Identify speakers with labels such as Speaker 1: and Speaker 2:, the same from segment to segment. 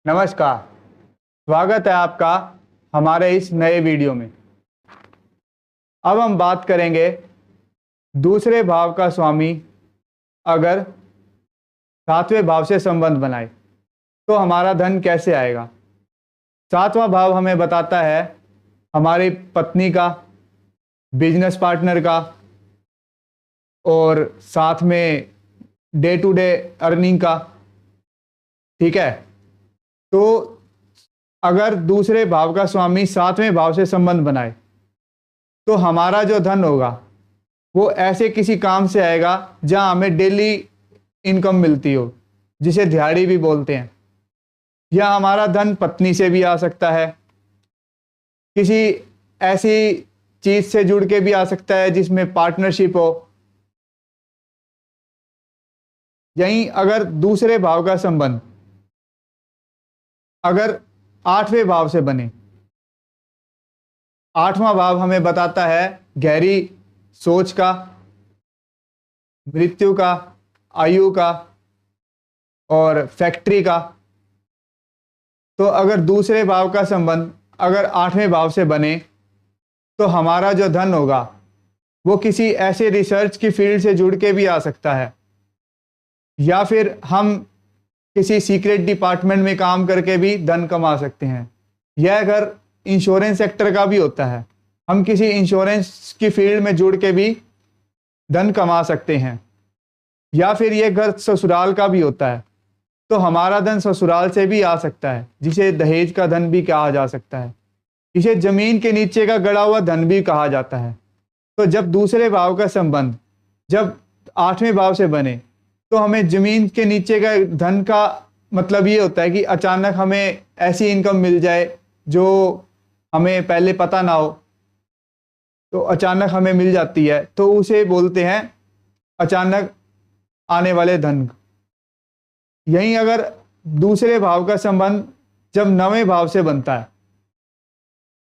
Speaker 1: नमस्कार। स्वागत है आपका हमारे इस नए वीडियो में। अब हम बात करेंगे दूसरे भाव का स्वामी अगर सातवें भाव से संबंध बनाए तो हमारा धन कैसे आएगा। सातवां भाव हमें बताता है हमारी पत्नी का, बिजनेस पार्टनर का और साथ में डे टू डे अर्निंग का। ठीक है, तो अगर दूसरे भाव का स्वामी सातवें भाव से संबंध बनाए तो हमारा जो धन होगा वो ऐसे किसी काम से आएगा जहां हमें डेली इनकम मिलती हो, जिसे दिहाड़ी भी बोलते हैं। या हमारा धन पत्नी से भी आ सकता है, किसी ऐसी चीज से जुड़ के भी आ सकता है जिसमें पार्टनरशिप हो। यहीं अगर दूसरे भाव का संबंध अगर आठवें भाव से बने, आठवां भाव हमें बताता है गहरी सोच का, मृत्यु का, आयु का और फैक्ट्री का। तो अगर दूसरे भाव का संबंध अगर आठवें भाव से बने तो हमारा जो धन होगा वो किसी ऐसे रिसर्च की फील्ड से जुड़ के भी आ सकता है, या फिर हम किसी सीक्रेट डिपार्टमेंट में काम करके भी धन कमा सकते हैं। यह अगर इंश्योरेंस सेक्टर का भी होता है, हम किसी इंश्योरेंस की फील्ड में जुड़ के भी धन कमा सकते हैं। या फिर यह घर ससुराल का भी होता है तो हमारा धन ससुराल से भी आ सकता है, जिसे दहेज का धन भी कहा जा सकता है। इसे जमीन के नीचे का गड़ा हुआ धन भी कहा जाता है। तो जब दूसरे भाव का संबंध जब आठवें भाव से बने तो हमें जमीन के नीचे का धन का मतलब ये होता है कि अचानक हमें ऐसी इनकम मिल जाए जो हमें पहले पता ना हो, तो अचानक हमें मिल जाती है, तो उसे बोलते हैं अचानक आने वाले धन। यहीं अगर दूसरे भाव का संबंध जब नवें भाव से बनता है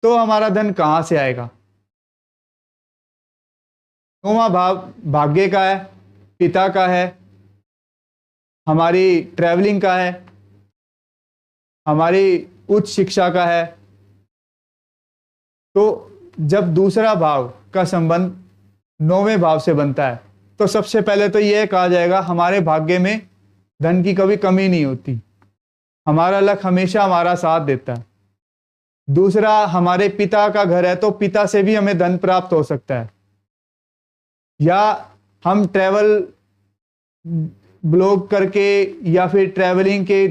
Speaker 1: तो हमारा धन कहां से आएगा। नौवां भाव भाग्य का है, पिता का है, हमारी ट्रैवलिंग का है, हमारी उच्च शिक्षा का है। तो जब दूसरा भाव का संबंध नौवें भाव से बनता है तो सबसे पहले तो यह कहा जाएगा हमारे भाग्य में धन की कभी कमी नहीं होती, हमारा लक हमेशा हमारा साथ देता है। दूसरा, हमारे पिता का घर है तो पिता से भी हमें धन प्राप्त हो सकता है। या हम ट्रैवल ब्लॉग करके या फिर ट्रैवलिंग के